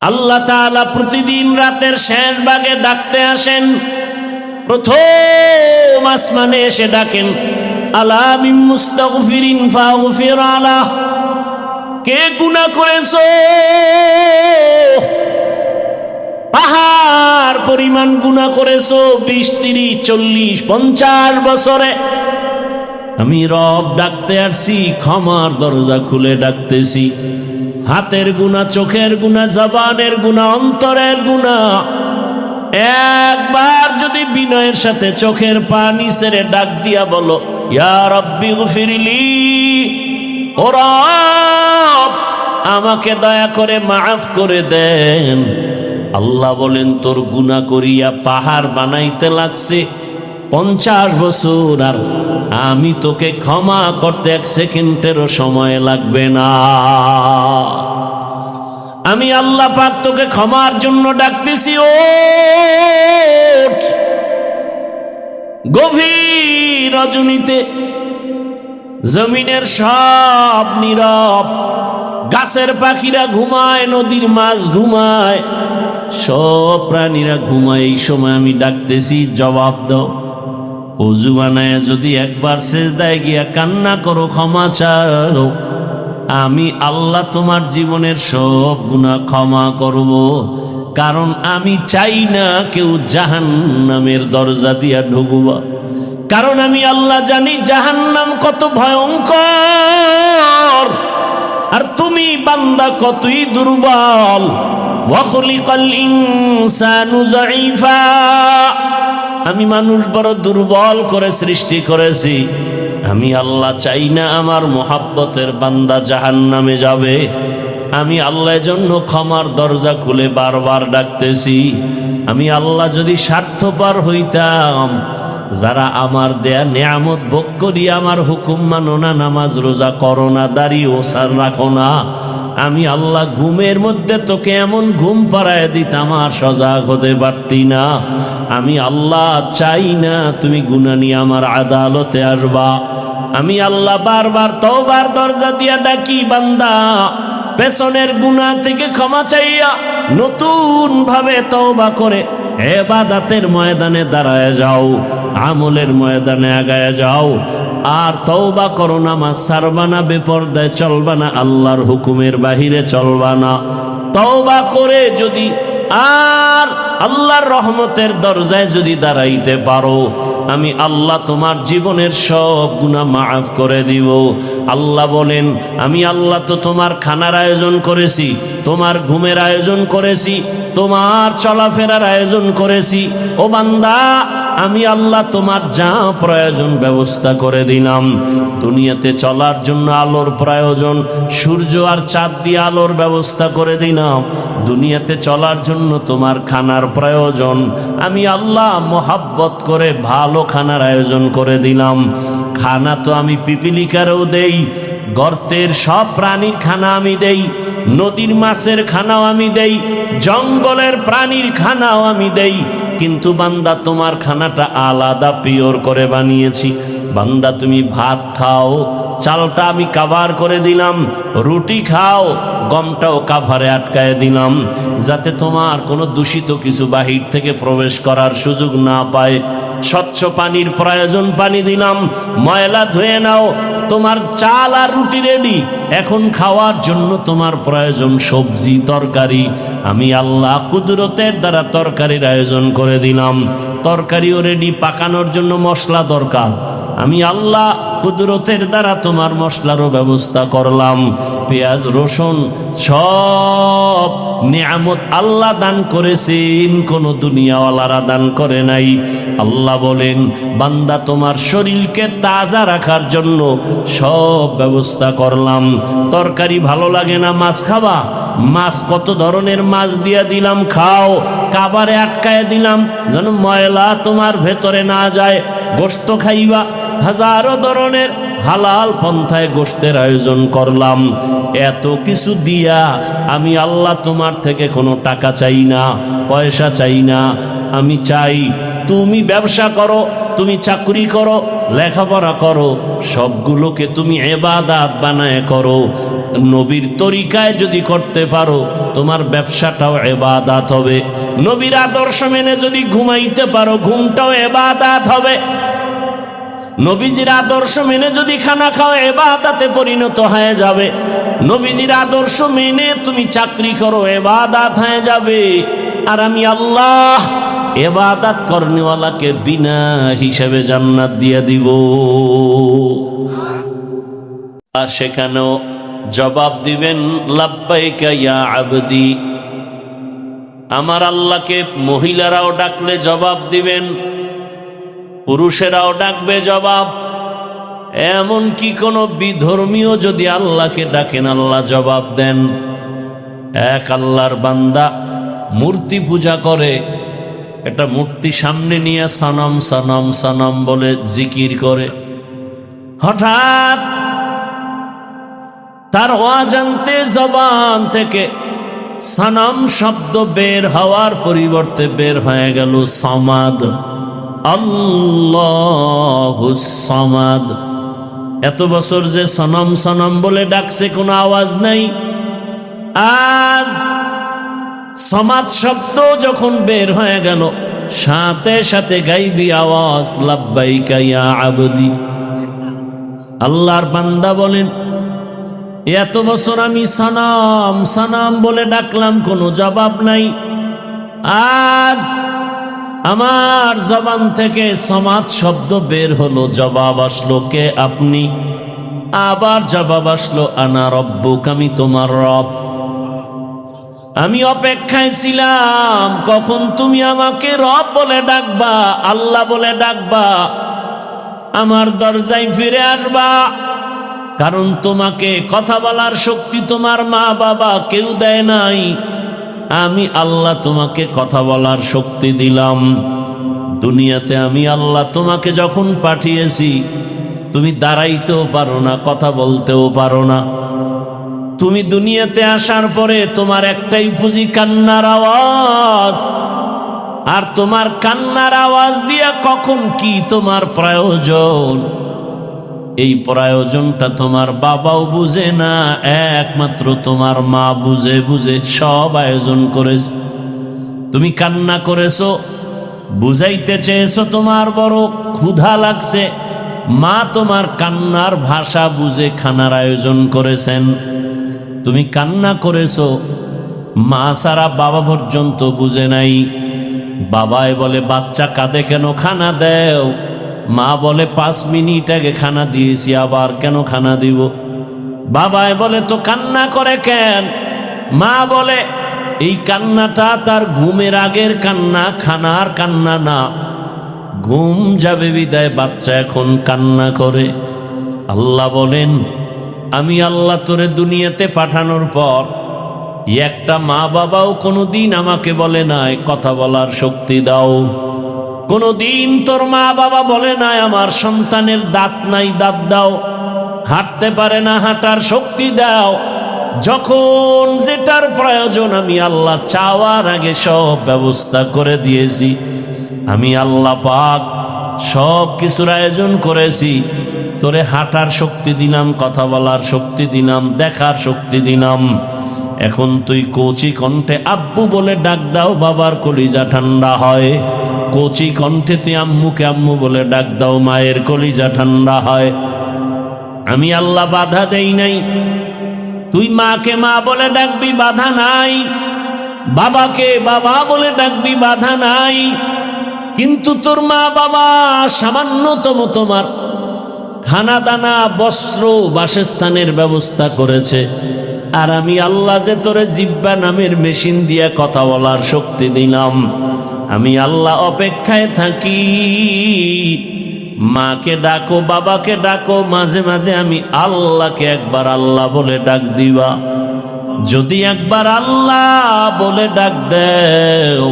আল্লাহ তাআলা প্রতিদিন রাতের শেষ ভাগে ডাকতে আসেন। প্রথম আসমানে এসে ডাকেন, আলা মিন মুস্তাগফিরিন ফাগফির আলাহ। কে গুনাহ করেছো? পাহাড় পরিমাণ গুনাহ করেছো, 20, 30, 40, 50 বছরে। আমি রব ডাকতে আসছি, ক্ষমার দরজা খুলে ডাকতেছি। হাতের গুনাহ, চোখের গুনাহ, জবানের গুনাহ, অন্তরের গুনাহ। একবার যদি বিনয়ের সাথে চোখের পানি ছেড়ে ডাক দিয়া বলো, ইয়া রাব্বি গফিরলি, ও রব আমাকে দয়া করে মাফ করে দেন। আল্লাহ বলেন, তোর গুনাহ করিয়া পাহাড় বানাইতে লাগছে 50 বছর, আর আমি তোকে ক্ষমা করতে 1 সেকেন্ডেরও সময় লাগবে না। আমি আল্লাহ পাক তোকে ক্ষমার জন্য ডাকতেছি। ওঠ। গভীর রজনীতে জমিনের সব নীরব, গাছের পাখিরা ঘুমায়, নদীর মাছ ঘুমায়, সব প্রাণীরা ঘুমায়। এই সময় আমি ডাকতেছি, জবাব দাও। ওযু বানায় যদি একবার সিজদায় গিয়া কান্না করো, ক্ষমা চাও, আমি আল্লাহ তোমার জীবনের সব গুনাহ ক্ষমা করব। কারণ আমি চাই না কেউ জাহান্নামের দরজা দিয়া ঢুকবা। কারণ আমি আল্লাহ জানি জাহান্নাম কত ভয়ঙ্কর, আর তুমি বান্দা কতই দুর্বল। ওয়া খুলিকাল ইনসানু যায়ীফা। আমি মানুষ বড় দুর্বল করে সৃষ্টি করেছি। আমি আল্লাহ চাই না আমার মোহাব্বতের বান্দা জাহান্নামে যাবে। আমি আল্লাহর জন্য ক্ষমার দরজা খুলে বারবার ডাকতেছি। আমি আল্লাহ যদি স্বার্থপর হইতাম, যারা আমার দেয়া নিয়ামত ভোগ করি আমার হুকুম মানো না, নামাজ রোজা করো না, দাড়ি ওসার রাখো না, আমি আল্লাহ ঘুমের মধ্যে তোকে এমন ঘুম পাড়ায় দিতাম আর সজাগ হতে পারতি না। আমি আল্লাহ চাই না তুমি গুনাহ নিয়ে আমার আদালতে আসবা। আমি আল্লাহ বারবার তওবার দরজা দিয়া ডাকি, বান্দা পেছনের গুনাহ থেকে ক্ষমা চাইয়া নতুন ভাবে তওবা করে ইবাদতের ময়দানে দাঁড়ায় যাও, আমলের ময়দানে আগায় যাও। আর তওবা করো, নামাজ ছাড়বা না, বেপরদায় চলবা না, আল্লাহর হুকুমের বাহিরে চলবা না। তওবা করে যদি আর আল্লাহর রহমতের দরজায় যদি দাঁড়াইতে পারো, আমি আল্লাহ তোমার জীবনের সব গুনাহ মাফ করে দিব। আল্লাহ বলেন, আমি আল্লাহ তো তোমার খানার আয়োজন করেছি, তোমার ঘুমের আয়োজন করেছি, তোমার চলাফেরার আয়োজন করেছি। ও বান্দা, আমি আল্লাহ তোমার যা প্রয়োজন ব্যবস্থা করে দিলাম। দুনিয়াতে চলার জন্য আলোর প্রয়োজন, সূর্য আর চাঁদ দিয়ে আলোর ব্যবস্থা করে দিলাম। দুনিয়াতে চলার জন্য তোমার খানার প্রয়োজন, আমি আল্লাহ মোহাব্বত করে ভালো খানার আয়োজন করে দিলাম। খানা তো আমি পিপিলিকারও দেই, গর্তের সব প্রাণীর খানা আমি দেই, নদীর মাছের খানাও আমি দেই, জঙ্গলের প্রাণীর খানাও আমি দেই। কিন্তু বান্দা তোমার খানাটা আলাদা পিওর করে বানিয়েছি। বান্দা তুমি ভাত খাও, চালটা আমি কাভার করে দিলাম, রুটি খাও, গমটাও কাভারে আটকায় দিলাম, যাতে তোমার কোনো দূষিত কিছু বাহির থেকে প্রবেশ করার সুযোগ না পায়। স্বচ্ছ পানির প্রয়োজন, পানি দিলাম, ময়লা ধুয়ে নাও। তোমার চাল আর রুটি রেডি, এখন খাওয়ার জন্য তোমার প্রয়োজন সবজি তরকারি। আমি আল্লাহ কুদরতের দ্বারা তরকারির আয়োজন করে দিলাম। তরকারিও রেডি, পাকানোর জন্য মশলা দরকার, আমি আল্লাহ কুদরতের দ্বারা তোমার মশলারও ব্যবস্থা করলাম। পেঁয়াজ রসুন সব নিয়ামত আল্লাহ দান করেছেন, কোনো দুনিয়াওয়ালারা দান করে নাই। আল্লাহ বলেন, বান্দা তোমার শরীরকে তাজা রাখার জন্য সব ব্যবস্থা করলাম। তরকারি ভালো লাগে না, মাছ খাবা, মাছ কত ধরনের মাছ দিয়া দিলাম, খাও। কাবারে আটকায় দিলাম যেন ময়লা তোমার ভেতরে না যায়। গোশত খাইবা, হাজারো ধরনের হালাল পন্থায় গোশতের আয়োজন করলাম। এত কিছু দিয়া আমি আল্লাহ তোমার থেকে কোনো টাকা চাই না, পয়সা চাই না। আমি চাই তুমি ব্যবসা করো, তুমি চাকরি করো, লেখাপড়া করো, সবগুলোকে তুমি ইবাদত বানায় করো। নবীর তরিকায় যদি করতে পারো তোমার ব্যবসাটাও ইবাদত হবে। নবীর আদর্শ মেনে যদি ঘুমাইতে পারো ঘুমটাও ইবাদত হবে। নবীজির আদর্শ মেনে যদি খানা খাও ইবাদতে পরিণত হয়ে যাবে। নবীজির আদর্শ মেনে তুমি চাকরি করো ইবাদত হয়ে যাবে। আর আমি আল্লাহ ইবাদত করনেওয়ালাকে বিনা হিসাবে জান্নাত দিয়ে দিব। আর সেখানেও জবাব দিবেন লাব্বাইকা ইয়া আবদি। আমার আল্লাহকে মহিলারাও ডাকলে জবাব দিবেন, পুরুষেরাও ডাকবে জবাব। এমন কি কোনো বিধর্মীয় যদি আল্লাহকে ডাকেন আল্লাহ জবাব দেন। এক আল্লাহর বান্দা মূর্তি পূজা করে, একটা মূর্তি সামনে নিয়ে সনম সনম সনম বলে জিকির করে। হঠাৎ তার অজান্তে জবান থেকে সনম শব্দ বের হওয়ার পরিবর্তে বের হয়ে গেল সমাদ, আল্লাহুস সামাদ। এত বছর যে সনম সনম বলে ডাকছে কোনো আওয়াজ নাই, আজ সমাদ শব্দ যখন বের হয়ে গেল সাথে সাথে গাইবি আওয়াজ লাব্বাইকা ইয়া আবদি। আল্লাহর বান্দা বলেন এত বছর আমি সনম সনম বলে ডাকলাম কোনো জবাব নাই, আজ আমার জবান থেকে সমাদ শব্দ বের হলো, জবাব আসলো কে আপনি। আবার জবাব আসলো আনা রব্বুক, আমি তোমার রব। আমি অপেক্ষায় ছিলাম কখন তুমি আমাকে রব বলে ডাকবা, আল্লাহ বলে ডাকবা, আমার দরজায় ফিরে আসবা। কারণ তোমাকে কথা বলার শক্তি তোমার মা বাবা কেউ দেয় নাই, আমি আল্লাহ তোমাকে কথা বলার শক্তি দিলাম। দুনিয়াতে আমি আল্লাহ তোমাকে যখন পাঠিয়েছি তুমি দাঁড়াইতেও পারো না, কথা বলতেও পারো না। তুমি দুনিয়াতে আসার পরে তোমার একটাই পুঁজি কান্নার আওয়াজ। আর তোমার কান্নার আওয়াজ দিয়া কখন কি তোমার প্রয়োজন, এই প্রয়োজনটা তোমার বাবাও বুঝে না, একমাত্র তোমার মা বুঝে বুঝে সব আয়োজন করেছে। তুমি কান্না করেছো, বুঝাইতে চেয়েছো তোমার বড় ক্ষুধা লাগছে, মা তোমার কান্নার ভাষা বুঝে খানার আয়োজন করেছেন। তুমি কান্না করেছো, মা সারা বাবা পর্যন্ত বুঝে নাই। বাবাই বলে বাচ্চা কাঁদে কেন, খানা দেও। মা বলে 5 মিনিট আগে খানা দিয়েছি, আবার কেন খানা দিব। বাবাই বলে তো কান্না করে কেন। মা বলে এই কান্নাটা তার ঘুমের আগের কান্না, খানার কান্না না। ঘুম যাবে বিদায় বাচ্চা এখন কান্না করে। আল্লাহ বলেন আমি আল্লাহ তোরে দুনিয়াতে পাঠানোর পর একটা মা বাবাও কোনোদিন আমাকে বলে নাই কথা বলার শক্তি দাও। কোনোদিন তোর মা বাবা বলে নাই আমার সন্তানের দাঁত নাই, দাঁত দাও। হাঁটতে পারে না, হাঁটার শক্তি দাও। যখন যেটার প্রয়োজন আমি আল্লাহ চাওয়ার আগে সব ব্যবস্থা করে দিয়েছি। আমি আল্লাহ পাক সব কিছুর আয়োজন করেছি। তোরে হাঁটার শক্তি দিলাম, কথা বলার শক্তি দিলাম, দেখার শক্তি দিলাম। এখন তুই কচি কণ্ঠে আব্বু বলে ডাক দাও, বাবার কলিজা ঠান্ডা হয়। কচি কণ্ঠে তুই আম্মুকে আম্মু বলে ডাক দাও, মায়ের কলিজা ঠান্ডা হয়। আমি আল্লাহ বাধা দেই নাই। তুই মাকে মা বলে ডাকবি, বাধা নাই। বাবাকে বাবা বলে ডাকবি, বাধা নাই। কিন্তু তোর মা বাবা সামান্যতম তোমার খানা দানা বস্ত্র বাসস্থানের ব্যবস্থা করেছে। আর আমি আল্লাহ যে তোরে জিব্বা নামের মেশিন দিয়ে কথা বলার শক্তি দিলাম। আমি আল্লাহ অপেক্ষায় থাকি। মাকে ডাকো, বাবাকে ডাকো, মাঝে মাঝে আমি আল্লাহকে একবার আল্লাহ বলে ডাক দিবা। যদি একবার আল্লাহ বলে ডাক দেও,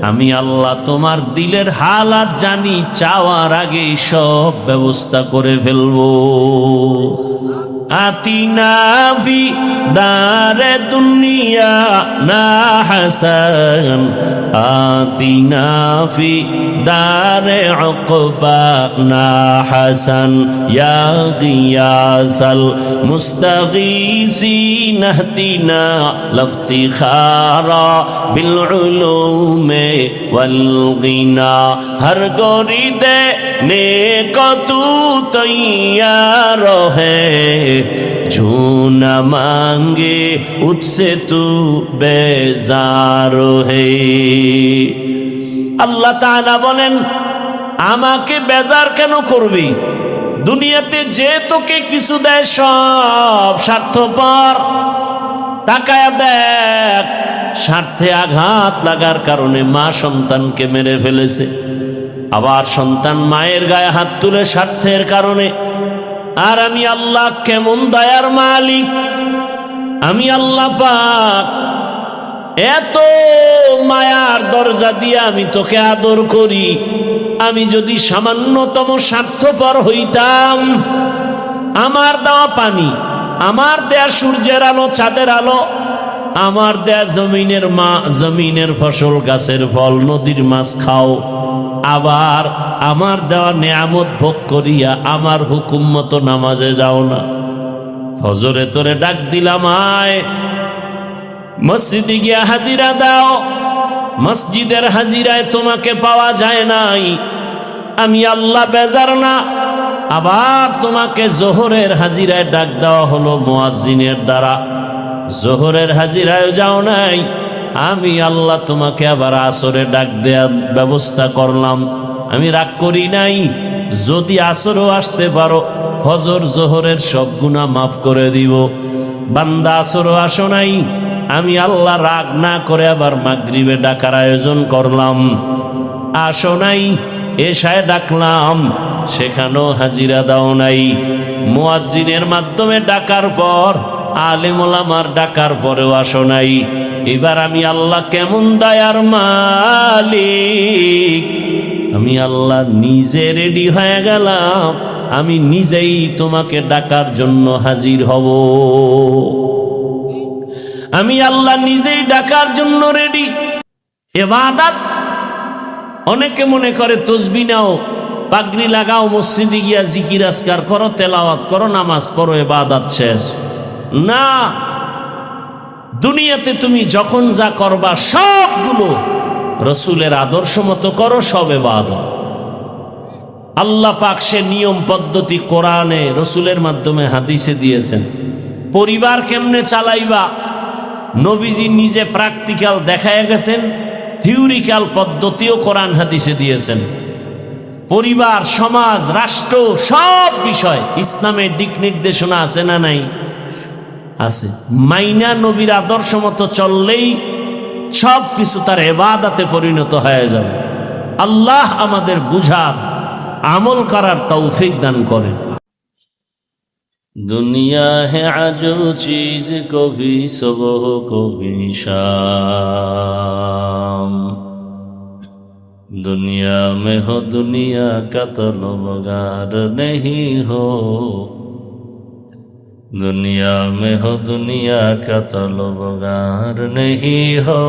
আমি আল্লাহ তোমার দিলের হালাত জানি, চাওয়ার আগেই সব ব্যবস্থা করে ফেলবো। আতিনা ফি দারে দুনিয়া না হাসান আতিনা ফি দারে উকবা না হাসান ইয়া গিয়াসাল মুস্তাগীসিন ইহদিনা লাফতিখারা বিল উলুমে ওয়াল গিনা হর গরিদে নেকতু তৈয়ার হ্যায় जो न मांगे उससे तू बेजार है। আল্লাহ তাআলা বলেন আমাকে বেজার কেন করবি? দুনিয়াতে যে তোকে কিছু দেয় সব স্বার্থপর। তাকায়া দেখ, স্বার্থে আঘাত লাগার কারণে মা সন্তানকে মেরে ফেলেছে, আবার সন্তান মায়ের গায়ে হাত তুলে স্বার্থের কারণে। আর আমি আল্লাহ কেমন দয়ার মালিক, আমি আল্লাহ পাক এত মায়ার দরজা দিয়ে আমি তোকে আদর করি। আমি যদি সামান্যতম স্বার্থপর হইতাম, আমার দেওয়া পানি, আমার দেয়া সূর্যের আলো, চাঁদের আলো, আমার দেয়া জমিনের ফসল, গাছের ফল, নদীর মাছ খাও, আবার আমার দেওয়া নেয়ামত ভোগ করিয়া আমার হুকুম মতো নামাজে যাও না। ফজরে তোরে ডাক দিলাম আয় মসজিদে গিয়া হাজিরা দাও, মসজিদের হাজিরায় তোমাকে পাওয়া যায় নাই। আমি আল্লাহ বেজার না। আবার তোমাকে জোহরের হাজিরায় ডাক দেওয়া হলো মুয়াজ্জিনের দ্বারা, জোহরের হাজিরায় যাও নাই। আমি আল্লাহ তোমাকে আবার আসরে ডাক দেওয়ার ব্যবস্থা করলাম, আমি রাগ করি নাই। যদি আসরও আসতে পারো, ফজর জোহরের সব গুনাহ মাফ করে দিব। বান্দা আসরও আসো নাই, আমি আল্লাহ রাগ না করে আবার মাগরিবে ডাকার আয়োজন করলাম। আসো নাই, এশায় ডাকলাম, সেখানেও হাজিরা দাও নাই। মুয়াজ্জিনের মাধ্যমে ডাকার পর, আলেম ওলামার ডাকার পরেও আসো নাই। এবার আমি আল্লাহ কেমন দয়ার মালিক, আমি আল্লাহ নিজে রেডি হয়ে গেলাম, আমি নিজেই তোমাকে ডাকার জন্য হাজির হব। আমি আল্লাহ নিজেই ডাকার জন্য রেডি। ইবাদত অনেকে মনে করে তসবিহ নাও, পাগড়ি লাগাও, মসজিদে গিয়া জিকির আজকার করো, তেলাওয়াত করো, নামাজ পড়ো, ইবাদত শেষ না। দুনিয়াতে তুমি যখন যা করবা সবগুলো রসুলের আদর্শ মতো করো, সব ইবাদত। আল্লাহ পাক সে নিয়ম পদ্ধতি কোরআনে রসুলের মাধ্যমে হাদিসে দিয়েছেন। পরিবার কেমনে চালাইবা, নবীজি নিজে প্র্যাকটিক্যাল দেখায় গেছেন, থিওরিক্যাল পদ্ধতিও কোরআন হাদিসে দিয়েছেন। পরিবার, সমাজ, রাষ্ট্র, সব বিষয় ইসলামের দিক নির্দেশনা আছে না নাই? আছে। মাইনা নবীর আদর্শ মতো চললেই সব কিছু তার ইবাদতে পরিণত হয়ে যাবে। আল্লাহ আমাদের বুঝার, আমল করার তৌফিক দান করেন। दुनिया है आजो चीज कभी सुबह कभी शाम, दुनिया में हो दुनिया का तलबगार नहीं हो, दुनिया में हो दुनिया का तलबगार नहीं हो,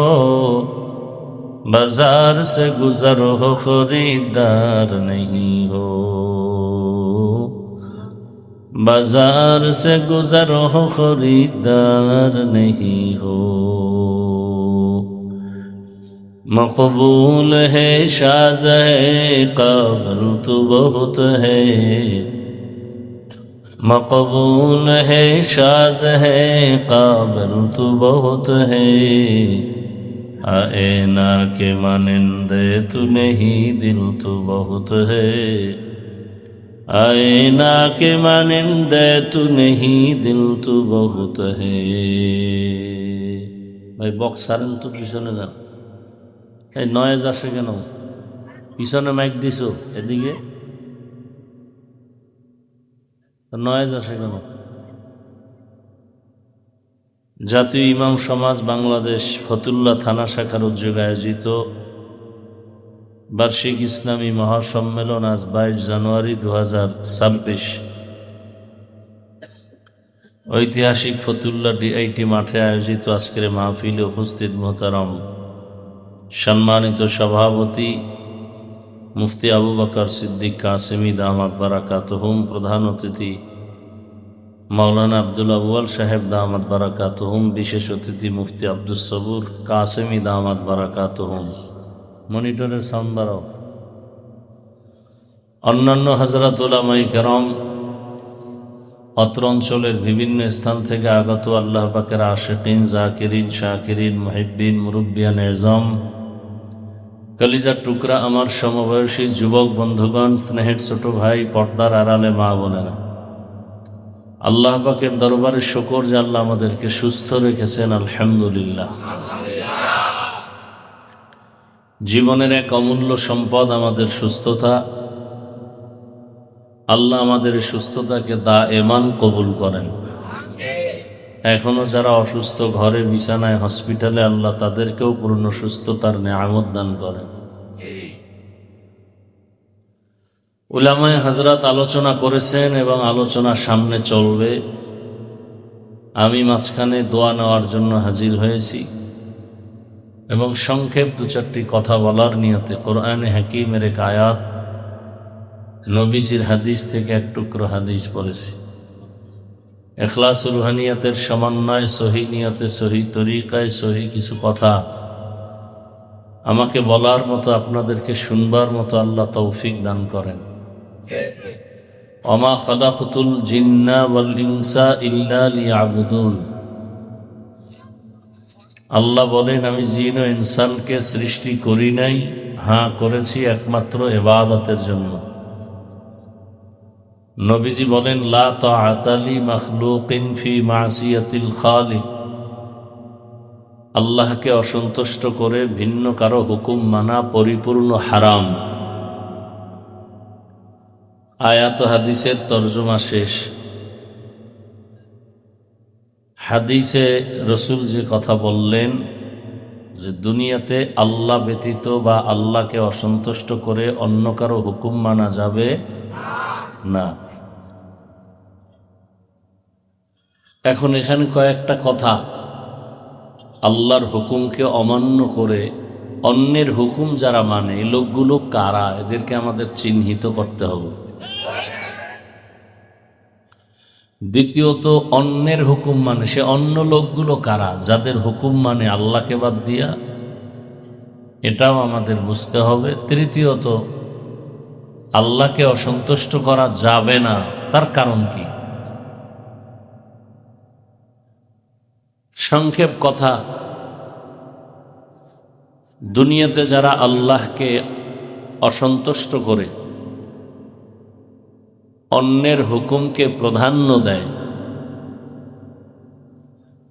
बाजार से गुजर हो खरीदार नहीं हो, बाजार से गुजर हो खरीदार नहीं हो, मकबूल है शाज़ है काबिल तो बहुत है, मकबूल है शाज़ है काबिल तो बहुत है, आईना के मानिंदे तू नहीं दिल तो बहुत है, आईना के मानिंदे तू नहीं दिल तो बहुत है। भाई बक्स सारेन तो পিছনে যান, এই নয়েজ আসে কেন? পিছনে মাইক দিছো, এদিকে নয়েজ আসে কেন? জাতীয় ইমাম সমাজ বাংলাদেশ ফতুল্লা থানা শাখার উদ্যোগে আয়োজিত বার্ষিক ইসলামী মহাসম্মেলন আজ 22 জানুয়ারি 2026 ঐতিহাসিক ফতুল্লাহ ডিআইটি মাঠে আয়োজিত আজকের মাহফিলে উপস্থিত মোহতারম সম্মানিত সভাপতি মুফতি আবু বকর সিদ্দিক কাসেমি দামাত বারাকাতুহুম, প্রধান অতিথি মাওলানা আব্দুল আউয়াল সাহেব দামাত বারাকাতুহুম, বিশেষ অতিথি মুফতি আব্দুস সবুর কাসেমি দামাত বারাকাতুহুম, মনিটরের সাউন্ড বাড়াও, অন্যান্য হযরত উলামায়ে কেরাম, অত্র অঞ্চলের বিভিন্ন স্থান থেকে আগত আল্লাহ পাকের আশিকিন, জাকিরিন, শাকিরিন, মুহিব্বিন, মুরব্বিয়ান এজম, কলিজার টুকরা আমার সমবয়সী যুবক বন্ধুগণ, স্নেহের ছোট ভাই, পর্দার আড়ালে মা বোনেরা, আল্লাহ পাকের দরবারে শুকর যে আল্লাহ আমাদেরকে সুস্থ রেখেছেন, আলহামদুলিল্লাহ। জীবনের এক অমূল্য সম্পদ আমাদের সুস্থতা। আল্লাহ আমাদের এই সুস্থতাকে দায়েমান কবুল করেন। এখনো যারা অসুস্থ ঘরে বিছানায় হসপিটালে, আল্লাহ তাদেরকেও পূর্ণ সুস্থতার নেয়ামত দান করেন। উলামায়ে হযরত আলোচনা করেছেন এবং আলোচনা সামনে চলবে। আমি মাঝখানে দোয়া নেওয়ার জন্য হাজির হয়েছি এবং সংক্ষেপ দু চারটি কথা বলার নিয়তে কোরআনে হাকিমের এক আয়াত, নবীজির হাদিস থেকে এক টুকরো হাদিস পড়েছি। ইখলাস রুহানিয়াতের সমন্বয়, সহি নিয়তে, সহি তরিকায়, সহি কিছু কথা আমাকে বলার মতো, আপনাদেরকে শুনবার মতো আল্লাহ তৌফিক দান করেন। ওমা খালাকতুল জিন্না ওয়াল ইনসা ইল্লা লিয়াবুদুন। আল্লাহ বলেন, আমি জিন ও ইনসানকে সৃষ্টি করি নাই, হ্যাঁ করেছি একমাত্র ইবাদতের জন্য। নবীজি বলেন, লা তাআতা লি মাখলুকিন ফি মাসিয়াতিল খালিক। আল্লাহকে অসন্তুষ্ট করে ভিন্ন কারো হুকুম মানা পরিপূর্ণ হারাম। আয়াত হাদিসের তর্জমা শেষ। হাদিসে রসুল যে কথা বললেন যে দুনিয়াতে আল্লাহ ব্যতীত বা আল্লাহকে অসন্তুষ্ট করে অন্য কারো হুকুম মানা যাবে না। এখন এখানে কয়েকটা কথা, আল্লাহর হুকুমকে অমান্য করে অন্যের হুকুম যারা মানে, এই লোকগুলো কারা, এদেরকে আমাদের চিহ্নিত করতে হবে। দ্বিতীয়ত, অন্যের হুকুম মানে সে অন্য লোকগুলো কারা, যাদের হুকুম মানে আল্লাহকে বাদ দিয়া, এটাও আমাদের বুঝতে হবে। তৃতীয়ত, আল্লাহকে অসন্তুষ্ট করা যাবে না, তার কারণ কি। সংক্ষেপ কথা, দুনিয়াতে যারা আল্লাহকে অসন্তুষ্ট করে অন্যের হুকুমকে প্রাধান্য দেয়,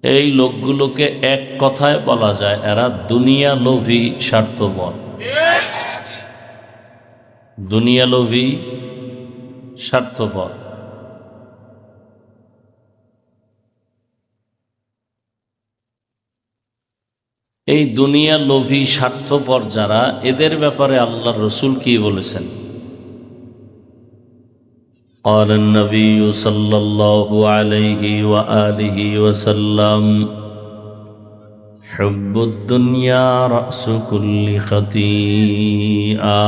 এই লোকগুলোকে এক কথায় বলা যায় এরা দুনিয়া লোভী, স্বার্থপর। দুনিয়া লোভী, স্বার্থপর। এই দুনিয়া লোভী, স্বার্থপর যারা, এদের ব্যাপারে আল্লাহর রাসূল কি বলেছেন? قال النبي صلى الله عليه وآله وسلم حب الدنيا رأس كل خطيئة।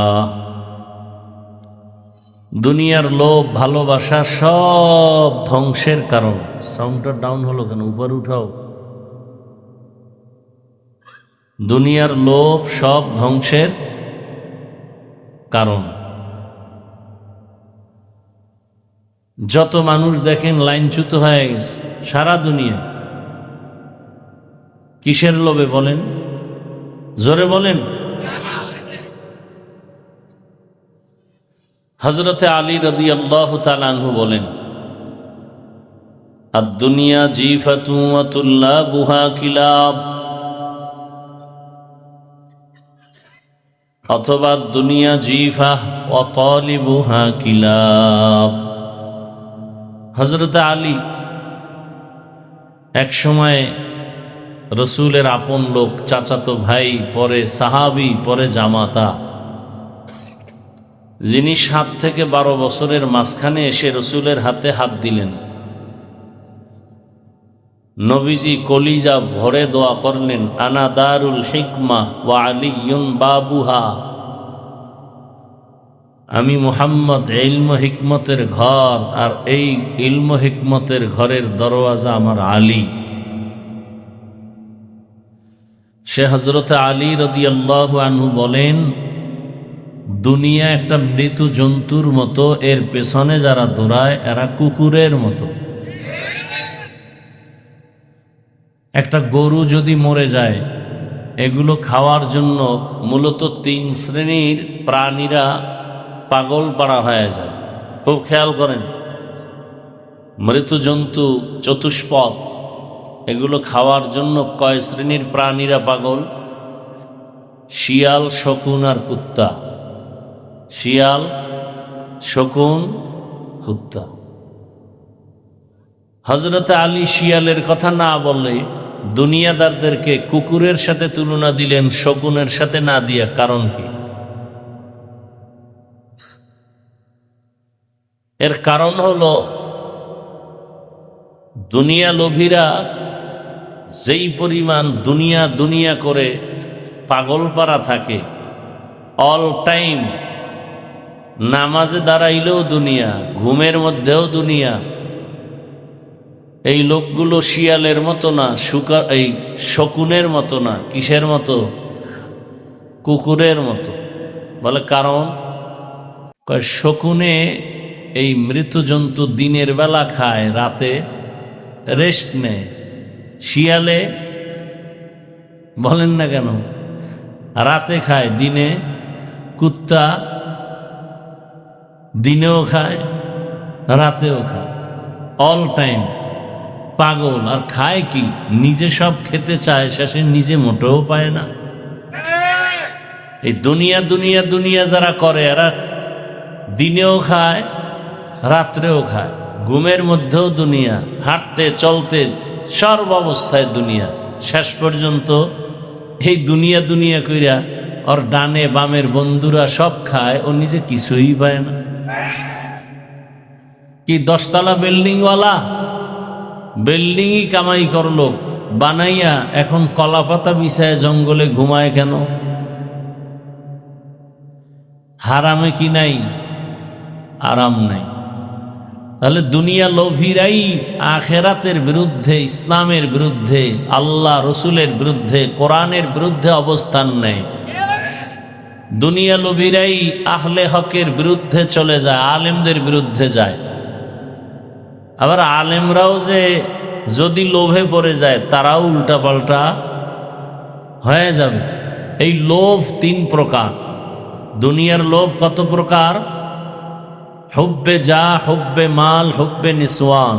দুনিয়ার লোভ, ভালোবাসা সব ধ্বংসের কারণ। সাউন্ডটা ডাউন হলো কেন, উপর উঠাও। দুনিয়ার লোভ সব ধ্বংসের কারণ। যত মানুষ দেখেন লাইনচ্যুত হয়ে গেছে সারা দুনিয়া, কিসের লোভে বলেন? জোরে বলেন। হযরতে আলী রাদিয়াল্লাহু তাআলা আনহু বলেন, আদ-দুনিয়া জিফাতুন ওয়া তুল্লাবুহা কিলাব। অথবা দুনিয়া জিফা ওয়া তালিবুহা কিলাব। হযরত আলী এক সময় রসুলের আপন লোক, চাচাতো ভাই, পরে সাহাবী, পরে জামাতা, যিনি 7 থেকে 12 বছরের মাঝখানে এসে রসুলের হাতে হাত দিলেন, নবীজি কলিজা ভরে দোয়া করলেন, আনা দারুল হিকমাহ ওয়া আলিয়ুন বাবুহা, আমি মুহাম্মদ ইলম হিকমতের ঘর, আর এই ইলম হিকমতের ঘরের দরওয়াজা আমার আলী। সে হযরত আলী রাদিয়াল্লাহু আনহু বলেন, দুনিয়া একটা মৃত জন্তুর মতো, এর পেছনে যারা দৌড়ায় এরা কুকুরের মতো। একটা গরু যদি মরে যায়, এগুলো খাওয়ার জন্য মূলত 3 শ্রেণীর প্রাণীরা পাগল পাড়া হয়ে যায়। খুব খেয়াল করেন, মৃত জন্তু চতুষ্পদ, এগুলো খাওয়ার জন্য কয় শ্রেণীর প্রাণীরা পাগল? শিয়াল, শকুন আর কুত্তা। শিয়াল, শকুন, কুত্তা। হযরত আলী শিয়ালের কথা না বললে দুনিয়াদারদেরকে কুকুরের সাথে তুলনা দিলেন, শকুনের সাথে না দিয়া। কারণ কি? এর কারণ হলো, দুনিয়া লোভীরা যেই পরিমাণ দুনিয়া দুনিয়া করে পাগল পারা থাকে, অল টাইম নামাজে দাঁড়াইলেও দুনিয়া, ঘুমের মধ্যেও দুনিয়া। এই লোকগুলো শিয়ালের মতো না, এই শকুনের মতো না। কিসের মতো? কুকুরের মতো। বলে কারণ, শকুনে এই মৃত জন্তু দিনের বেলা খায়, রাতে রেস্ট নেয়। শিয়ালে বলেন না কেন, রাতে খায়, দিনে। কুত্তা দিনেও খায়, রাতেও খায়, অল টাইম পাগল। আর খায় কি? নিজে সব খেতে চায়, শেষে নিজে মোটেও পায় না। এই দুনিয়া দুনিয়া দুনিয়া যারা করে, এরা দিনেও খায়, রাত্রেও খায়, ঘুমের মধ্যেও দুনিয়া, হাঁটতে চলতে সর্ব অবস্থায় দুনিয়া। শেষ পর্যন্ত এই দুনিয়া দুনিয়া কইরা ওর ডানে বামের বন্ধুরা সব খায়, ও নিজে কিছুই পায় না। কি 10 তলা বিল্ডিংওয়ালা বিল্ডিংই কামাই করলো বানাইয়া, এখন কলাপাতা বিছায় জঙ্গলে ঘুমায় কেন? হারামে কি নাই? আরাম নাই। তাহলে দুনিয়া লোভীরাই আখেরাতের বিরুদ্ধে, ইসলামের বিরুদ্ধে, আল্লাহ রসুলের বিরুদ্ধে, কোরআনের বিরুদ্ধে অবস্থান নেয়। দুনিয়া লোভীরাই আহলে হকের বিরুদ্ধে চলে যায়, আলেমদের বিরুদ্ধে যায়। আবার আলেমরাও যে যদি লোভে পড়ে যায়, তারাও উল্টাপাল্টা হয়ে যাবে। এই লোভ 3 প্রকার। দুনিয়ার লোভ কত প্রকার? হুব্বে যা, হুব্বে মাল, হুব্বে নিসওয়ান।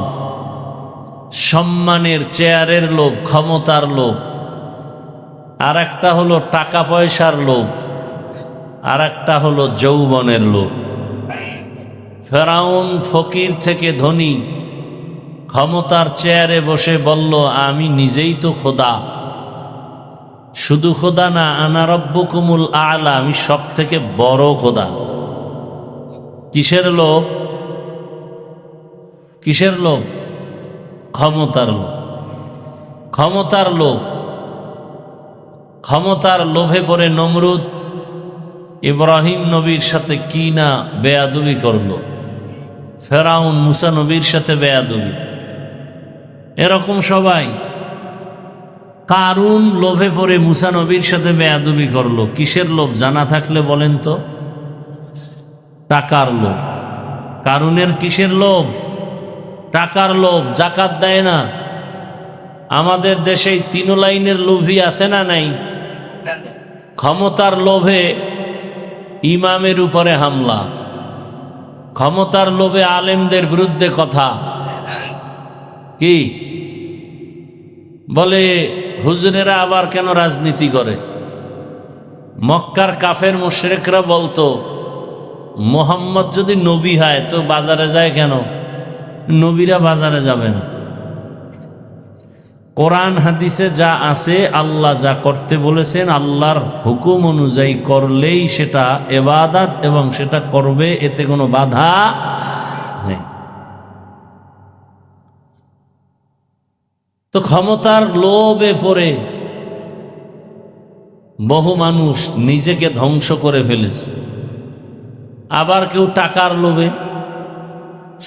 সম্মানের, চেয়ারের লোভ, ক্ষমতার লোভ। আর একটা হলো টাকা পয়সার লোভ, আর একটা হলো যৌবনের লোভ। ফেরাউন ফকির থেকে ধনী, ক্ষমতার চেয়ারে বসে বলল, আমি নিজেই তো খোদা। শুধু খোদা না, আনা রব্বুকুমুল আলা, আমি সব থেকে বড় খোদা। কিসের লোভ? কিসের লোভ? ক্ষমতার লোভ। ক্ষমতার লোভ। ক্ষমতার লোভে পড়ে নমরুদ ইব্রাহিম নবীর সাথে কি না বেয়াদবি করলো, ফেরাউন মুসা নবীর সাথে বেয়াদবি। এরকম সবাই। কারুন লোভে পড়ে মুসা নবীর সাথে বেয়াদবি করলো। কিসের লোভ? জানা থাকলে বলেন তো। টাকার লোভ। কারুনের কিসের লোভ? টাকার লোভ। জাকাত দেয় না। আমাদের দেশে 3 লাইনের লোভী আছে না নাই? ক্ষমতার লোভে ইমামের উপরে হামলা, ক্ষমতার লোভে আলেমদের বিরুদ্ধে কথা। কি বলে? হুজুরেরা আবার কেন রাজনীতি করে? মক্কার কাফের মুশরিকরা বলতো, মোহাম্মদ যদি নবী হয় তো বাজারে যায় কেন? নবীরা বাজারে যাবে না। কোরআন হাদিসে যা আছে, আল্লাহ যা করতে বলেছেন, আল্লাহর হুকুম অনুযায়ী করলেই সেটা ইবাদত, এবং সেটা করবে, এতে কোনো বাধা নেই। তো ক্ষমতার লোভে পড়ে বহু মানুষ নিজেকে ধ্বংস করে ফেলেছে। আবার কেউ টাকার লোভে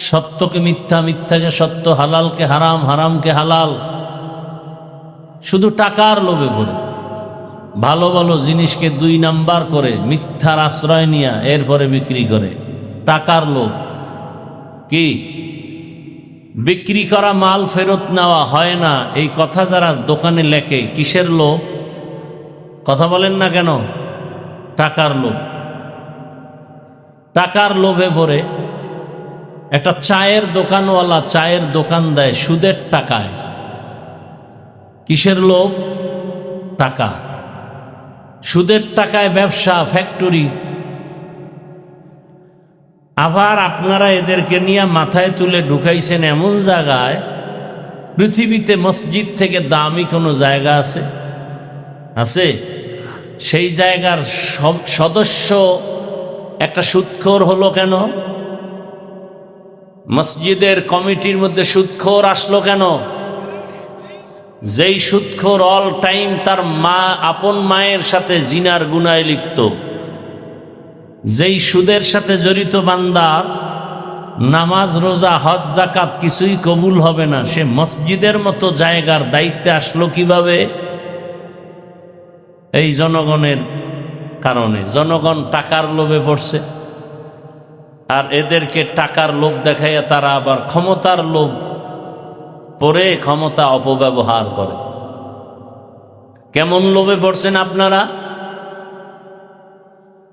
সত্যকে মিথ্যা, মিথ্যাকে সত্য, হালালকে হারাম, হারামকে হালাল, শুধু টাকার লোভে পড়ে ভালো ভালো জিনিসকে 2 নাম্বার করে মিথ্যার আশ্রয় নিয়ে এরপরে বিক্রি করে। টাকার লোভ কি? বিক্রি করা মাল ফেরত নেওয়া হয় না, এই কথা যারা দোকানে লেখে, কিসের লোভ? কথা বলেন না কেন? টাকার লোভ। টাকার লোভে পড়ে একটা চায়ের দোকানওয়ালা চায়ের দোকান দেয় সুদের টাকায়। কিসের লোভ? টাকা। সুদের টাকায় ব্যবসা, ফ্যাক্টরি। আবার আপনারা এদেরকে নিয়ে মাথায় তুলে ঢুকাইছেন এমন জায়গায়, পৃথিবীতে মসজিদ থেকে দামি কোনো জায়গা আছে? আছে? সেই জায়গার সদস্য একটা সুদখোর হলো কেন? মসজিদের কমিটির মধ্যে সুদখোর আসলো কেন? যেই সুদখোর অল টাইম তার মা, আপন মায়ের সাথে জিনার গুনায় লিপ্ত, যেই সুদের সাথে জড়িত বান্দা নামাজ, রোজা, হজ, যাকাত কিছুই কবুল হবে না, সে মসজিদের মতো জায়গার দায়িত্বে আসলো কিভাবে? এই জনগণের কারণে। জনগণ টাকার লোভে পড়ছে, আর এদেরকে টাকার লোভ দেখাইয়া তারা আবার ক্ষমতার লোভ পরে ক্ষমতা অপব্যবহার করে। কেমন লোভে পড়ছেন আপনারা?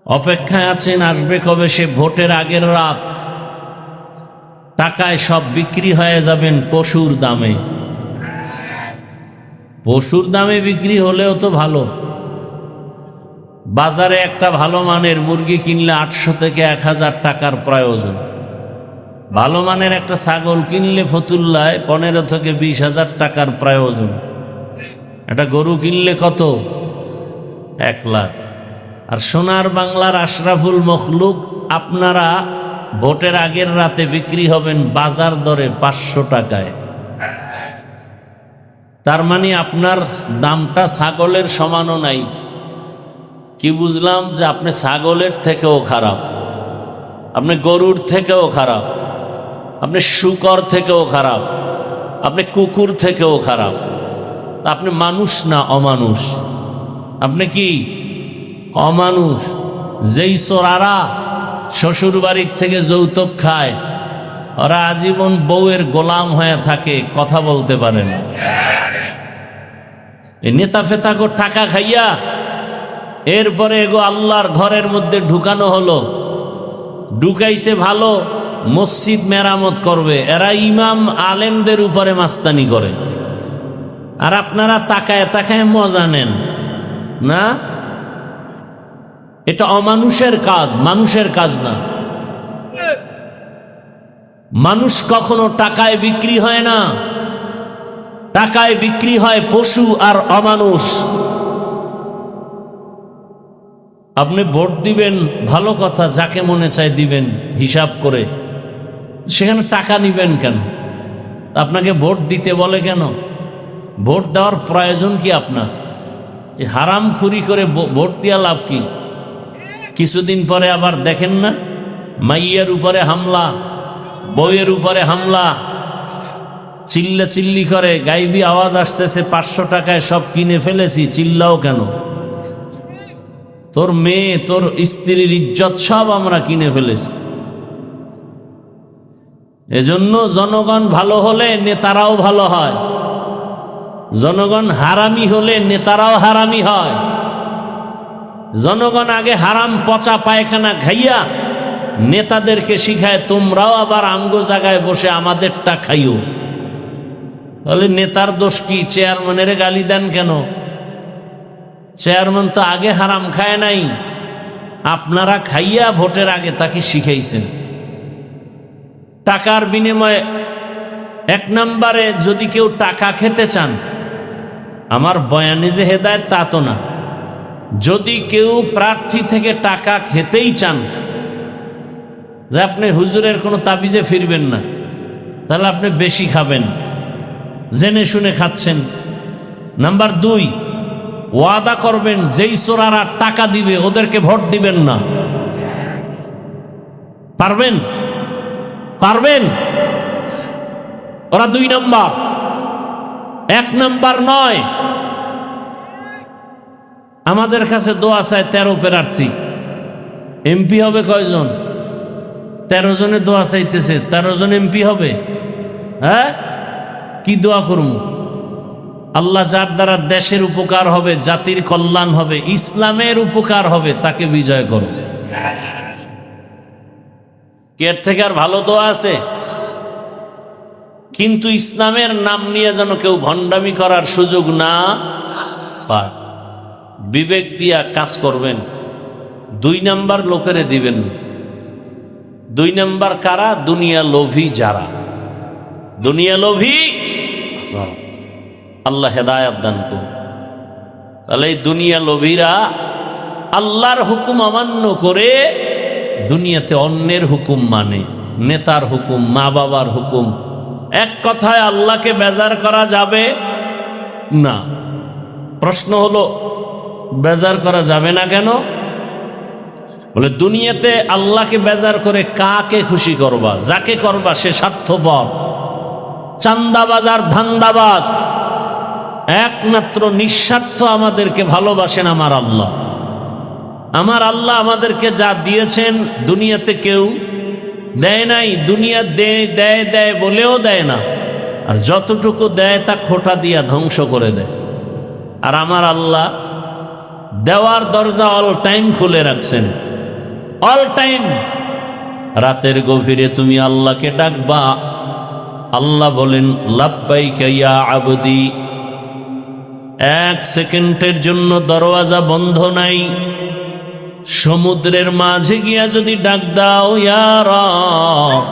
অপেক্ষায় আছেন আসবে কবে সে ভোটের আগের রাত, টাকায় সব বিক্রি হয়ে যাবেন পশুর দামে। পশুর দামে বিক্রি হলেও তো ভালো। বাজারে একটা ভালো মানের মুরগি কিনলে 800 থেকে 1000 টাকার প্রয়োজন। ভালো মানের একটা ছাগল কিনলে ফতুল্লায় 15 থেকে 20,000 টাকার প্রয়োজন। একটা গরু কিনলে কত? 1 লাখ। আর সোনার বাংলার আশরাফুল মখলুক আপনারা ভোটের আগের রাতে বিক্রি হবেন বাজার দরে 500 টাকায়। তার মানে আপনার দামটা ছাগলের সমানও নাই। কি বুঝলাম? যে আপনি ছাগলের থেকেও খারাপ, আপনি গরুর থেকেও খারাপ, আপনি শূকর থেকেও খারাপ, আপনি কুকুর থেকেও খারাপ। আপনি মানুষ না অমানুষ। আপনি কি? অমানুষ। যেই চোরারা শ্বশুর বাড়ির থেকে যৌতুক খায়, ওরা আজীবন বউয়ের গোলাম হয়ে থাকে, কথা বলতে পারেন। নেতা ফেতাগো টাকা খাইয়া এরপরে এগো আল্লাহর ঘরের মধ্যে ঢুকানো হলো। ঢুকাইছে ভালো, মসজিদ মেরামত করবে, এরা ইমাম আলেমদের উপরে মাস্তানি করে, আর আপনারা তাকায় তাকায় মজা নেন না। এটা অমানুষের কাজ, মানুষের কাজ না। মানুষ কখনো টাকায় বিক্রি হয় না, টাকায় বিক্রি হয় পশু আর অমানুষ। আপনি ভোট দিবেন ভালো কথা, যাকে মনে চায় দিবেন হিসাব করে, সেখানে টাকা নিবেন কেন? আপনাকে ভোট দিতে বলে কেন? ভোট দেওয়ার প্রয়োজন কি আপনার? এই হারামখুরি করে ভোট দেওয়া লাভ কি? কিছুদিন পরে আবার দেখেন না, মাইয়ের উপরে হামলা, বউয়ের উপরে হামলা, চিল্লা চিল্লি করে, গাইবি আওয়াজ আসতেছে 500 টাকায় সব কিনে ফেলেছি, চিল্লাও কেন? তোর মেয়ে, তোর স্ত্রীর ইজ্জত সব আমরা কিনে ফেলেছি। এজন্য জনগণ ভালো হলে নেতারাও ভালো হয়, জনগণ হারামি হলে নেতারাও হারামি হয়। জনগণ আগে হারাম পচা পায়খানা খাইয়া নেতাদেরকে শিখায়, তোমরাও আবার আমগো জায়গায় বসে আমাদেরটা খাইও। তাহলে নেতার দোষ কি? চেয়ারম্যানের গালি দেন কেন? চেয়ারম্যান তো আগে হারাম খায় নাই, আপনারা খাইয়া ভোটের আগে তাকে শিখাইছেন। টাকার বিনিময়ে 1 নম্বরে যদি কেউ টাকা খেতে চান, আমার বয়ানে যে হেদায়েত তা তো না, যদি কেউ প্রার্থী থেকে টাকা খেতেই চান, যে আপনি হুজুরের কোনো তাবিজে ফিরবেন না, তাহলে আপনি বেশি খাবেন। জেনে শুনে খাচ্ছেন। নাম্বার 2, ওয়াদা করবেন যেই চোরারা টাকা দিবে ওদেরকে ভোট দিবেন না। পারবেন? পারবেন? ওরা 2 নাম্বার, 1 নাম্বার নয়। আমাদের কাছে দোয়া চায় 13 প্রার্থী, এমপি হবে কয়জন? 13 জনে দোয়া চাইতেছে, 13 জন এমপি হবে? হ্যাঁ, কি দোয়া করব? আল্লাহ যার দ্বারা দেশের উপকার হবে, জাতির কল্যাণ হবে, ইসলামের উপকার হবে, তাকে বিজয় করো। এর থেকে আর ভালো দোয়া আছে? কিন্তু ইসলামের নাম নিয়ে যেন কেউ ভণ্ডামি করার সুযোগ না পায়। বিবেক দিয়া কাজ করবেন। 2 নাম্বার লোকেরে দিবেন না। 2 নাম্বার কারা? দুনিয়া লোভী যারা, দুনিয়া লোভী। আল্লাহ হেদায়েত দান করুন। তাহলে এই দুনিয়া লোভীরা আল্লাহর হুকুম অমান্য করে দুনিয়াতে অন্যের হুকুম মানে, নেতার হুকুম, মা বাবার হুকুম। এক কথায় আল্লাহকে বেজার করা যাবে না। প্রশ্ন হলো বেজার করা যাবে না কেন? বলে দুনিয়াতে আল্লাহকে বেজার করে কাকে খুশি করবা? যাকে করবা সে স্বার্থপর, চান্দাবাজ আর ধান্দাবাজ। একমাত্র নিঃস্বার্থ আমাদেরকে ভালোবাসেন আমার আল্লাহ। আমার আল্লাহ আমাদেরকে যা দিয়েছেন দুনিয়াতে কেউ দেয় নাই। দুনিয়া দেয় দেয় দেয় বলেও দেয় না, আর যতটুকু দেয় তা খোঁটা দিয়া ধ্বংস করে দেয়। আর আমার আল্লাহ দেওয়ার দরজা অল টাইম খুলে রাখছেন, অল টাইম। রাতের গভীরে তুমি আল্লাহকে ডাকবা, আল্লাহ বলেন লাব্বাইকা ইয়া আবদি। 1 সেকেন্ডের জন্য দরওয়াজা বন্ধ নাই। সমুদ্রের মাঝে গিয়া যদি ডাক দাও ইয়া রাব,